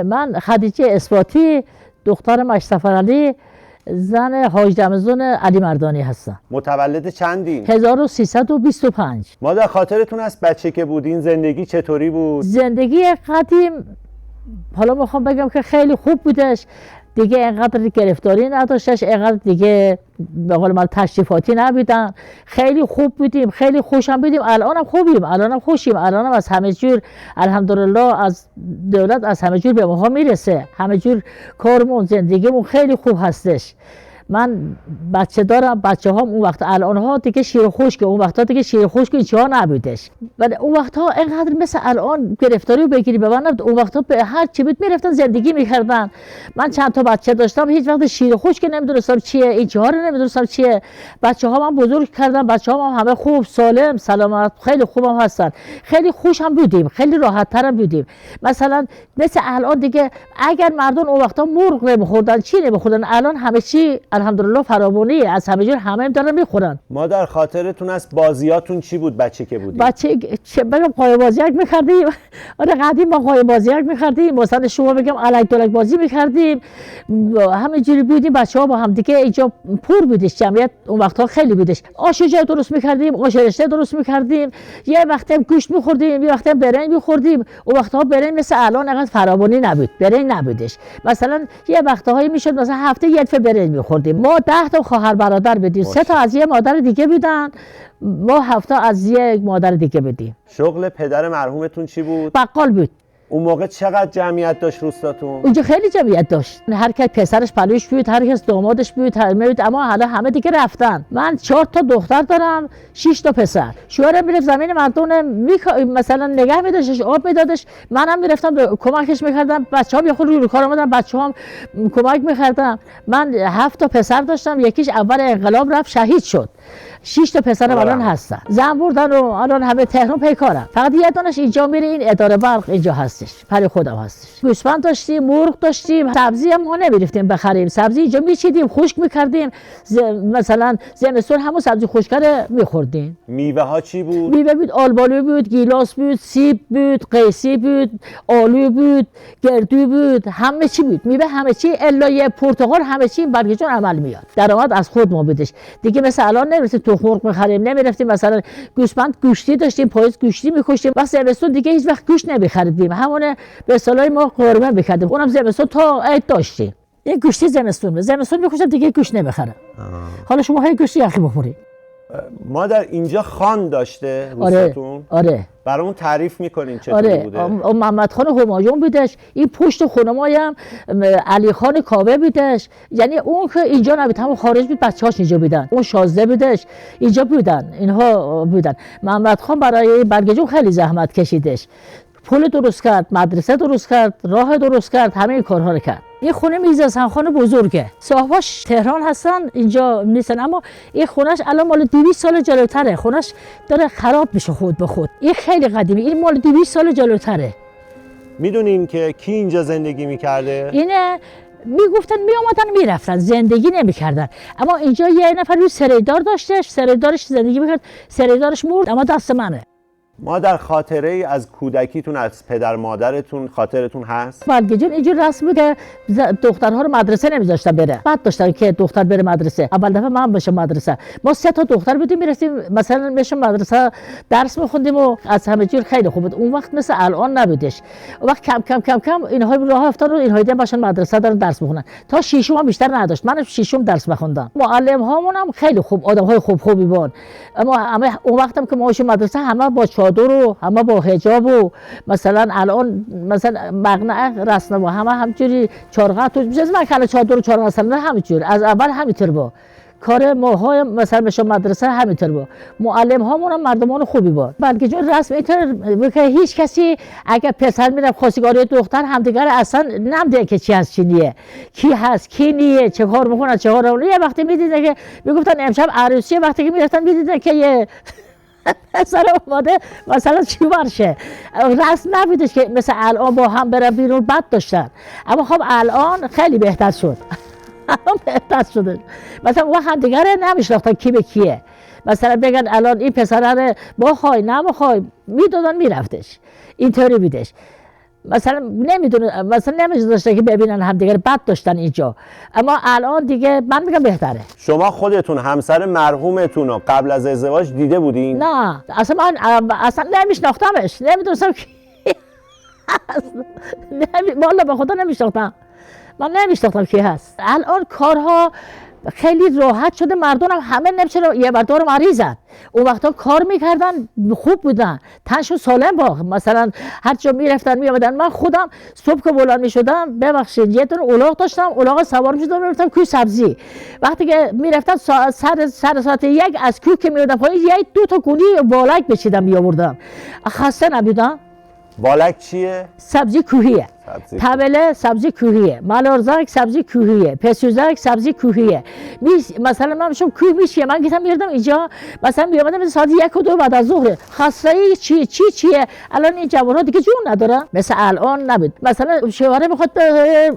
من خدیجه اثباتی دختر مشتفر علی زن حاج رمضان علی مردانی هستم. متولد چندین؟ 1325. مادر خاطرتون هست بچه که بودین زندگی چطوری بود؟ زندگی قدیم حالا میخوام بگم که خیلی خوب بودش دیگه، اینقدر گرفتاری نداشتش، اینقدر دیگه به قول من تشریفاتی نبودن، خیلی خوب بودیم، خیلی خوشم بودیم. الانم خوبیم، الانم خوشیم، الانم از همه جور الحمدلله از دولت از همه جور به ما میرسه، همه جور کارمون زندگیمون خیلی خوب هستش. من بچه دارم، بچه هم اون وقت الان ها دیگه شیر خشک، اون وقتا دیگه شیر خشک این چیزا نبودش. ولی اون وقتا اینقدر مثل الان گرفتاری رو بگیری به من نبود. اون وقتا به هر چی بود میرفتن زندگی میکردن. من چند تا بچه داشتم، هیچ وقت شیر خشک نمیدونستم چیه، این چیزا رو نمیدونستم چیه. بچه ها من بزرگ کردم، بچه ها همه خوب سالم سلامت خیلی خوبم هستن، خیلی خوشم بودیم، خیلی راحت ترم بودیم. مثلا مثل الان دیگه اگر مردم اون وقتا مرغ نمیخوردن چی نمیخوردن، الان همه چی الحمدلله فراوانی از همه جور همه دارن میخورن. مادر خاطرتون از بازیاتون چی بود بچه که بودید؟ بچه چه بگم قایق بازیک می‌کردیم. آره قدیم ما قایق بازیک می‌کردیم، مثلا شما بگم الک دلک بازی می‌کردیم، همه جوری بودیم. بچه‌ها با هم دیگه اینجا پر بودش، جمعیت اون وقت‌ها خیلی بودش. آش جای درست می‌کردیم، آش رشته درست می‌کردیم، یه وقتی هم گوشت می‌خوردیم، یه وقتی هم برنج می‌خوردیم. اون وقت‌ها برنج مثل الان انقدر فراوانی نبود، برنج نبودش. مثلا یه وقت‌هایی میشد مثلا هفته یه دفعه برنج می‌خوردیم. ما 10 تا خواهر برادر بودیم، 3 تا از یه مادر دیگه بودن، ما 7 تا از یک مادر دیگه بودیم. شغل پدر مرحومتون چی بود؟ بقال بود. اون موقع چقدر جمعیت داشت روستاتون؟ اونجا خیلی جمعیت داشت، هر کس پسرش پلوش بود، هر کس دامادش بود، اما حالا همه دیگه رفتن. من 4 تا دختر دارم، 6 تا پسر. شوهرم میرفت زمین مردم مثلا نگه می‌داشتش، آب میدادش، منم میرفتم کمکش میکردم. بچه‌ها یه خورده رو کار اومدن، بچه‌هام کمک میکردم. من 7 تا پسر داشتم، یکیش اول انقلاب رفت شهید شد. 6 تا پسرم الان هستن، زن بردن و الان همه تهران پیکارن. فقط یه دانش اینجا میره، این اداره برق اینجا هستش، برای خودم هستش. گوسفند داشتیم، مرغ داشتیم، سبزی هم ما نمیرفتیم بخریم، سبزی اینجا میچیدیم، خشک میکردیم. مثلا زمستون همون سبزی خشکره میخوردیم. میوه ها چی بود؟ میوه بود، آلبالو بود، گیلاس بود، سیب بود، قیسی بود، آلو بود، گردو بود، همه چی بود. میوه همه چی الا یه پرتقال همه چی برگشون عمل میاد. درآمد از خود ما بودش. دیگه مثل الان نمیرسیم تو مرغ می‌خریم، نمی‌رفتیم مثلا گوسفند گوشتی داشتیم، پاییز گوشتی می‌کشتیم. وقت زمستون دیگه هیچ وقت گوشت نمی‌خریدیم، همون به اصطلاح ما قرمه می‌کردیم. اونم زمستون تا عید داشتیم. یه گوشتی زمستون می‌کشم دیگه گوشت نمی‌خرم. حالا شما های گوشتی یخی بخورید. مادر اینجا خان داشته روستاتون؟ آره. برامون تعریف میکنین چطوری بوده؟ محمد خان همایون بودش، این پشت خانمای هم علی خان کاوه بودش. یعنی اون که اینجا نبود، همون خارج بود، بچه‌هاش اینجا بودن. اون شازده بودش، اینجا بودن، اینها بودن. محمد خان برای برگجون خیلی زحمت کشیدش، پل درست کرد، مدرسه درست کرد، راه درست کرد، همه کارها رو کرد. این خونه میز حسن خان بزرگه، صاحباش تهران هستن، اینجا نیستن، اما این خونش الان مال 200 سال جلوتره. خونش داره خراب میشه خود به خود. این خیلی قدیمی، این مال 200 سال جلوتره. میدونین که کی اینجا زندگی میکرده؟ اینه میگفتن میامدن میرفتن، زندگی نمیکردن. اما اینجا یه نفر روی سریدار داشتش، سریدارش زندگی میکرد، سریدارش مرد، اما دست منه. مادر خاطره ای از کودکیتون از پدر مادرتون خاطرتون هست؟ برگجون اینجور رسم بود که دخترها رو مدرسه نمیذاشتن بره. بعد داشتن که دختر بره مدرسه. اول دفعه من بشم مدرسه. ما 3 تا دختر بودیم میرفتیم مثلا بشم مدرسه درس میخوندیم و از همه جور خیلی خوب بود. اون وقت مثل الان نبودش. اون وقت کم اینها راه افتادن و اینها دیدن باشن مدرسه دارن درس میخونن. تا ششم هم بیشتر نداشت. من ششم درس میخوندم. معلم هامون هم خیلی خوب، آدمهای خوبی بود. اما اون وقتم که ما مدرسه همه با چادر و همه با حجاب و مثلا الان مثلا مقنعه رسم و همه همجوری چارقه تو از من کلا چادر و چارقه اصلا همینجور از اول همینطور با کار ماهای مثلا بشه مدرسه همینطور با معلم هامون هم مردمان خوبی بود. بلکه جون رسم اینطور که هیچ کسی اگه پسر میره خواستگاری دختر همدیگر اصلا نمیده که چی هست چی نیه، کی هست کی نیه، چه کار میکنن چه کار. یه وقتی میدیدن که میگفتن امشب عروسی، وقتی که میرفتن میدیدن که یه پسر اومده مثلا چی برشه. رسم نبودش که مثل الان با هم برن بیرون بد داشتن. اما خب الان خیلی بهتر شد. الان بهتر شده. مثلا اون هم دیگه نمیشناختن کی به کیه. مثلا بگن الان این پسره با خواهی نمیخوای میدادن میرفتش. اینطوری بودش. مثلا نمیدونه، مثلا نمیذاشته که ببینن همدیگر بد داشتن اینجا، اما الان دیگه من میگم بهتره. شما خودتون همسر مرحومتون رو قبل از ازدواج دیده بودین؟ نه اصلا من اصلا نمیشناختمش، نمیدونستم کی هست. والا به خدا نمیشناختم، من نمیشناختم کی هست. الان کارها خیلی راحت شده، مردم هم همه نمیشه یه بردار مریضن. اون وقتا کار میکردن خوب بودن، تنشون سالم با، مثلا هر جا میرفتن میامدن. من خودم صبح که بلند میشدم، ببخشید یه دونه الاغ داشتم، الاغ سوار میشدم میرفتم کوی سبزی. وقتی که میرفتم سر ساعت 1 از کوی که میادم پایین، یه 2 تا گونی والک بچیدم میآوردم. خسته نبودم. والک چیه؟ سبزی کوهیه. تبله سبزی کوهیه، مالارزک سبزی کوهیه، پسوزک سبزی کوهیه. مثلا من شم کوه میشه، من گفتم میردم اینجا، مثلا میامدم ساعت 1 و 2 بعد از ظهر. خاصه چیه؟ الان این جوان‌ها دیگه جون ندارن، مثل الان نبود. مثلا شوهره میخواد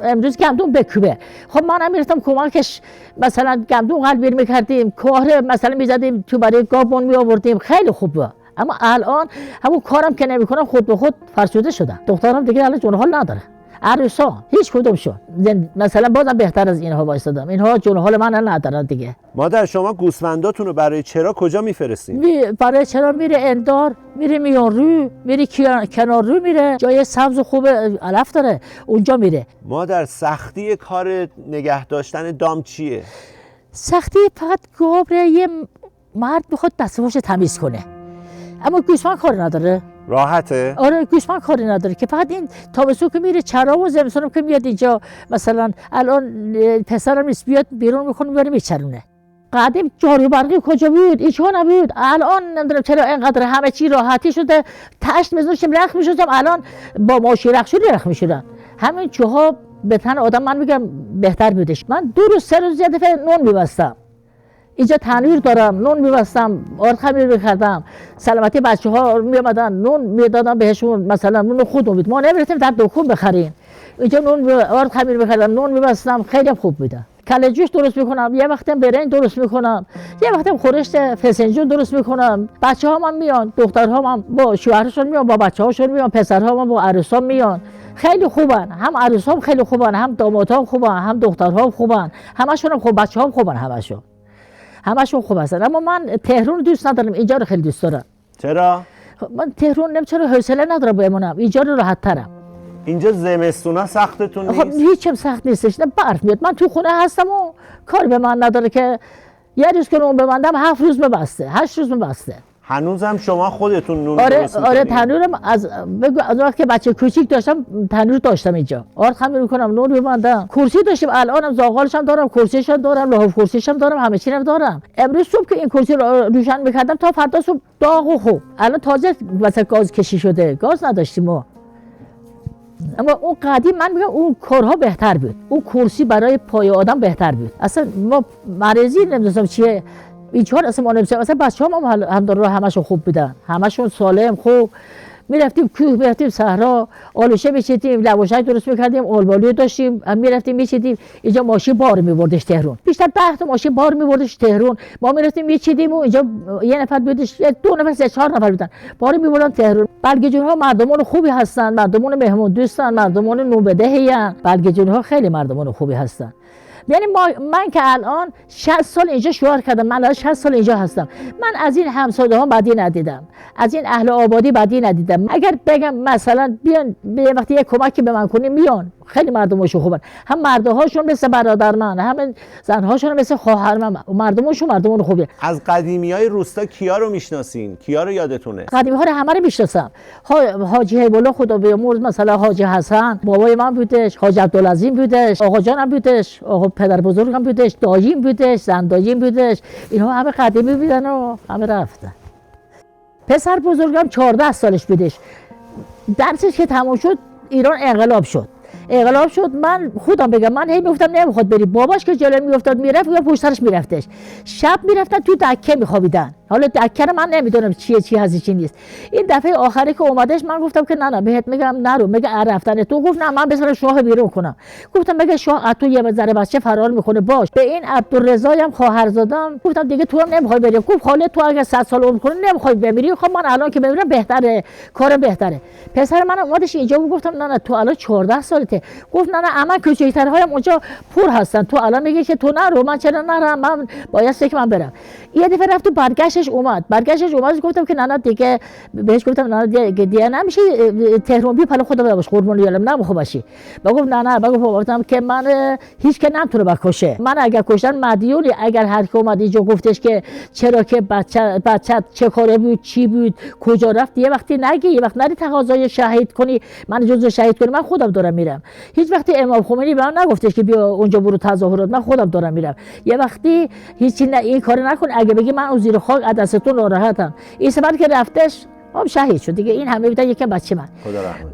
امروز گندم بکوبه، خب منم میرفتم کمکش، مثلا گندم قلبیر میکردیم، کار مثلا میزدیم تو برای گابون میآوردیم، خیلی خوبه. اما الان همون کارم که نمیکنم خود به خود فرسوده شدم. دخترم دیگه الان جون حال نداره، عروسا هیچ کدوم شد. مثلا بازم بهتر از اینها وایسادم، اینها جون حال من ندارن دیگه. مادر شما گوسفنداتون رو برای چرا کجا میفرستین؟ برای چرا میره اندار، میره میان رو، میره کنار رو، میره جای سبز و خوب علف داره اونجا میره. مادر سختی کار نگه داشتن دام چیه؟ سختی فقط گابره، یه مرد میخواد دستش تمیز کنه، اما گوسفند کار نداره. راحته؟ آره گوسفند کاری نداره که فقط این تابستون که میره چرا و زمستون که میاد اینجا. مثلا الان پسرم نیست، بیاد بیرون میکنه میبره میچرونه. قدیم جارو برقی کجا بود؟ اینجا نبود. الان نمیدونم چرا اینقدر همه چی راحتی شده. تشت میذاشتیم رخ میشدم، الان با ماشین رخ شدی رخ میشدن. همین چوها به تن آدم من میگم بهتر بودش. من 2 روز 3 روز یه دفعه نون میبستم. اینجا تنور دارم، نون میبستم، آرد خمیر میکردم، سلامتی بچه‌ها میامدن نون میدادم بهشون، مثلا نون خودمون بود، ما نمیرفتیم در دکون بخریم. اینجا نون آرد خمیر میکردم، نون میبستم، خیلی خوب بود. کله جوش درست میکنم، یه وقتم برنج درست میکنم، یه وقتم خورشت فسنجون درست میکنم. بچه‌ها هم میان، دخترها هم با شوهرشون میان، با بچه‌هاشون میان، پسرها هم با عروسا میان. خیلی خوبن، هم عروسا هم خیلی خوبن، هم دامادها هم خوبن، هم دخترها هم خوبن، همشون هم خوب، بچه‌ها هم خوبن، همشون خوب هستن. اما من تهران رو دوست ندارم، اینجا رو خیلی دوست دارم. چرا؟ من تهران نمی‌چرا حوصله ندارم بمونم، اینجا رو راحت ترم. اینجا زمستونا سختتون نیست؟ خب هیچم سخت نیستش، نه برف میاد. من تو خونه هستم و کاری به من نداره که یه روز که نون ببندم 7 روز ببسته، 8 روز ببسته. هنوزم شما خودتون نون درست می‌کنید؟ آره تنورم از وقتی که بچه کوچیک داشتم تنور داشتم اینجا. آرد خمیر می‌کنم، نون می‌بندم. کرسی داشتم، الانم زاغالش هم دارم، کرسیش هم دارم، لحاف کرسیش هم دارم، همه چی هم دارم. امروز صبح که این کرسی رو روشن می‌کردم تا فردا صبح داغ و خوب. الان تازه واسه گاز کشی شده، گاز نداشتیم ما. اما اون قدیم من میگم اون کارها بهتر بود، اون کرسی برای پای آدم بهتر بود. اصلا ما مریضی نمی‌دونم چیه اینجا اصلا ما نمی‌شیم. اصلا بچه‌ها هم داره همشون خوب بودن، همشون سالم خوب. میرفتیم کوه، میرفتیم صحرا، آلوشه میچیدیم، لواشک درست میکردیم، آلبالو داشتیم، میرفتیم میچیدیم. اینجا ماشین بار میبردش تهران، بیشتر 10 تا ماشین بار میبردش تهران. ما میرفتیم میچیدیم و اینجا یه نفر بودش، 2 نفر 3 4 نفر بودن، بار میبردن تهران. بلگجون‌ها مردمان خوبی هستن، مردمان مهمون دوستن، مردمان نوبدهیان. بلگجون‌ها خیلی مردمان خوبی هستن. یعنی من که الان 60 سال اینجا شوهر کردم، من الان 60 سال اینجا هستم، من از این همسایه ها بدی ندیدم، از این اهل آبادی بدی ندیدم. اگر بگم مثلا بیان به وقتی یک کمکی به من کنیم میان، خیلی مردمشون خوبن، هم مردهاشون مثل برادر من، هم زنهاشون مثل خواهر من، مردمشون مردمان خوبه. از قدیمیای روستا کیا رو میشناسین؟ کیا رو یادتونه؟ قدیمی ها رو همه رو میشناسم. حاجی هیبالله خدا بیامرز، مثلا حاجی حسن بابای من بودش، حاجی عبدالعظیم بودش، آقا جانم بودش، آقا پدر بزرگم بودش، داییم بودش، زن داییم بودش. اینها همه قدیمی بودن و همه رفتن. پسر بزرگم 14 سالش بودش، درسش که تمام شد ایران انقلاب شد. من خودم بگم، من هی میگفتم نمیخواد بری. باباش که جلوی میافتاد میرفت یا پشت سرش میرفتش. شب میرفتن تو دکه میخوابیدن. حالا دکر من نمیدونم چی هستی چی نیست. این دفعه آخری که اومدش من گفتم که نه بهت میگم نرو، میگه رفتن تو. گفت نه من بذار شاه بیرون کنم. گفتم میگه شاه تو یه ذره بچه فرار میکنه باش. به این عبدالرضا هم خواهرزادم گفتم دیگه تو هم نمیخوای بری. گفت خاله تو اگه 100 سال عمر کنی نمیخوای بمیری. خب من الان که بمیرم بهتره، کار بهتره. پسر من اومدش اینجا گفتم نه تو الان 14 سالته. گفت نه اما کوچیک‌ترهایم اونجا پر هستن، تو الان میگی که تو نرو. من چرا نرم؟ من باید که من برم. یه دفعه رفت و برگشتش اومد گفتم که نه دیگه بهش گفتم نه دیگه نمیشه تهران بی پل خدا باش قربون یالم نمیخوام باشی. بگم نه گفتم که من هیچ که نمیتونه بکشه. من اگر کشتن مدیونی. اگر هر کی اومد اینجا گفتش که چرا که بچه چه کاره بود چی بود کجا رفت، یه وقتی نگی، یه وقت نری تقاضای شهید کنی من جزء شهید کنی، من خودم دارم میرم. هیچ وقتی امام خمینی به من نگفتش که بیا اونجا برو تظاهرات، من خودم دارم میرم. یه وقتی هیچی این کار نکن. اگه بگی من زیر خاک از دستتون ناراحتم. این سفر که رفتش شهید شد دیگه. این همه بودن یکم بچه من.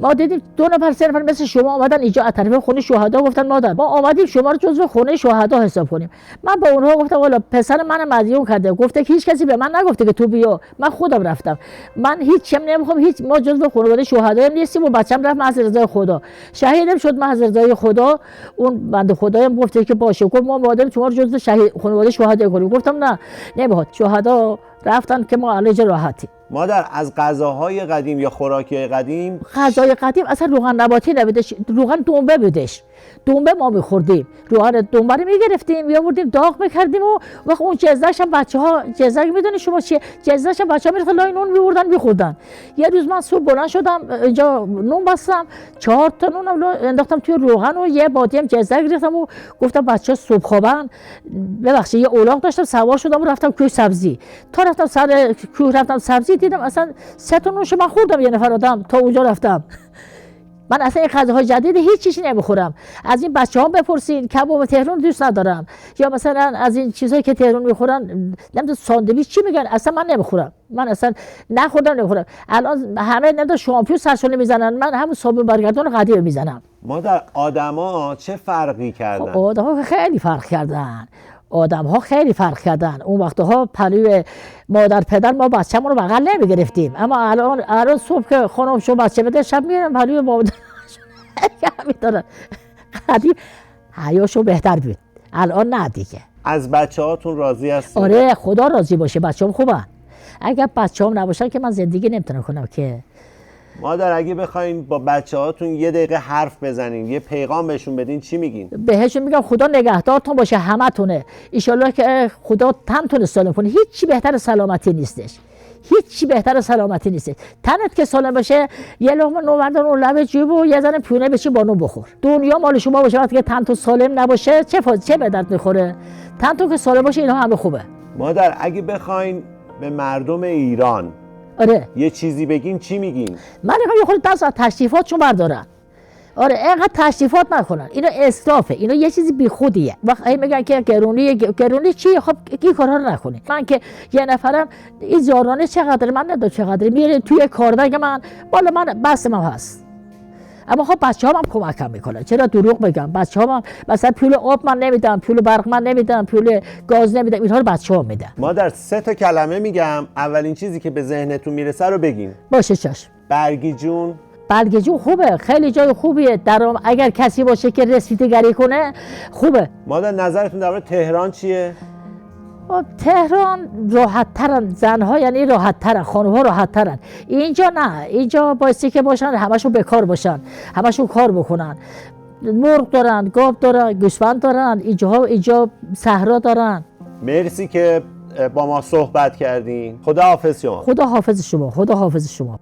ما دیدیم 2 نفر 3 نفر مثل شما اومدن اینجا از طرف خونه شهدا گفتن مادر ما آمدیم شما رو جزو خونه شهدا حساب کنیم. من به اونها گفتم والا پسر من مدیون کرده، گفته که هیچ کسی به من نگفته که تو بیا، من خودم رفتم. من هیچ نمیخوام، هیچ ما جزو خانواده شهدا نیستیم و بچه‌م رفت محض رضای خدا شهیدم شد محض رضای خدا. اون بنده خدایم گفته که باشه. گفت ما مادر شما رو جزو خانواده شهدا کنیم. گفتم نه نمیخواد. شهدا رفتن که ما علاج راحتی. مادر از غذاهای قدیم یا خوراکی قدیم، غذای قدیم اصلا روغن نباتی نبودش، روغن دنبه بودش. دنبه ما میخوردیم، روغن دنبه رو میگرفتیم میآوردیم داغ میکردیم و وقت اون جزده‌ش هم بچه‌ها جزدک میدونی شما چیه؟ جزده‌ش هم بچه‌ها میرفتن لای نون میبردن میخوردن. یه روز من صبح بلند شدم اینجا نون بستم 4 تا نون انداختم توی روغن و یه بادی هم جزدک گرفتم و گفتم بچه‌ها صبح خوابن. ببخشید یه اولاغ داشتم سوار شدم و رفتم کوه سبزی. تا رفتم سر کوه رفتم سبزی دیدم اصلا 3 تا نونش من خوردم یه نفر آدم تا اونجا رفتم. من اصلا این غذاهای جدید هیچ چیزی نمیخورم. از این بچه‌ها بپرسین کباب تهران دوست ندارم، یا مثلا از این چیزایی که تهران میخورن نمیدونم ساندویچ چی میگن اصلا من نمیخورم. من اصلا نمیخورم. الان همه نمیدونم شامپو سرشون میزنن، من همون صابون برگردون قدیم میزنم. مادر آدما چه فرقی کردن؟ آدما خیلی فرق کردن. خیلی فرق کردن. اون وقتها پلوی مادر پدر ما بچه‌مون رو بغل نمیگرفتیم، اما الان صبح که خانم شو بچه بده شب میرم پلوی مادر میدارن. قدیم حیاشو بهتر بود، الان نه دیگه. از بچه‌هاتون راضی هستین؟ آره خدا راضی باشه، بچه‌ام خوبن. اگر بچه‌ام نباشن که من زندگی نمیتونم کنم که. مادر اگه بخواین با بچه‌هاتون یه دقیقه حرف بزنین، یه پیغام بهشون بدین، چی میگین؟ بهشون میگم خدا نگهدارتون باشه همتونه. ان که خدا تنتون سالم کنه. هیچی بهتر سلامتی نیستش. تنت که سالم باشه یه لقمه نوردن اون لب جیب و یه ذره پیونه بشی با نون بخور. دنیا مال شما باشه. وقتی که تن تو سالم نباشه چه به درد میخوره؟ تن تو که سالم باشه اینا همه خوبه. مادر اگه بخواین به مردم ایران آره یه چیزی بگین چی میگین؟ من یه خورده دست از تشریفاتشون بردارن. آره اینقدر تشریفات نکنن، اینا اسرافه، اینا یه چیزی بیخودیه. وقتی میگن که گرونی چیه، خب این کارا رو نکنین. من که یه نفرم این زارانه چقدر من ندارم چقدر میره توی کاربرگ من بالا من بس من هست. اما خب بچه‌هام هم کمکم میکنن. چرا دروغ بگم؟ بچه‌هام مثلا پول آب من نمیدم، پول برق من نمیدم، پول گاز نمیدم، اینها رو بچه‌هام میدن. مادر 3 تا کلمه میگم، اولین چیزی که به ذهنتون میرسه رو بگین. باشه چشم. برگی جون. برگی جون خوبه، خیلی جای خوبیه. اگر کسی باشه که رسیدگری کنه خوبه. مادر نظرتون درباره تهران چیه؟ تهران راحت ترن زنها، یعنی راحت ترن، خانوها راحت ترن. اینجا نه، اینجا بایستی که باشن همشون بکار باشن، همشون کار بکنن. مرغ دارن، گاو دارن، گوسفند دارن، اینجا صحرا دارن. مرسی که با ما صحبت کردین. خدا حافظ شما. خدا حافظ شما. خدا حافظ شما.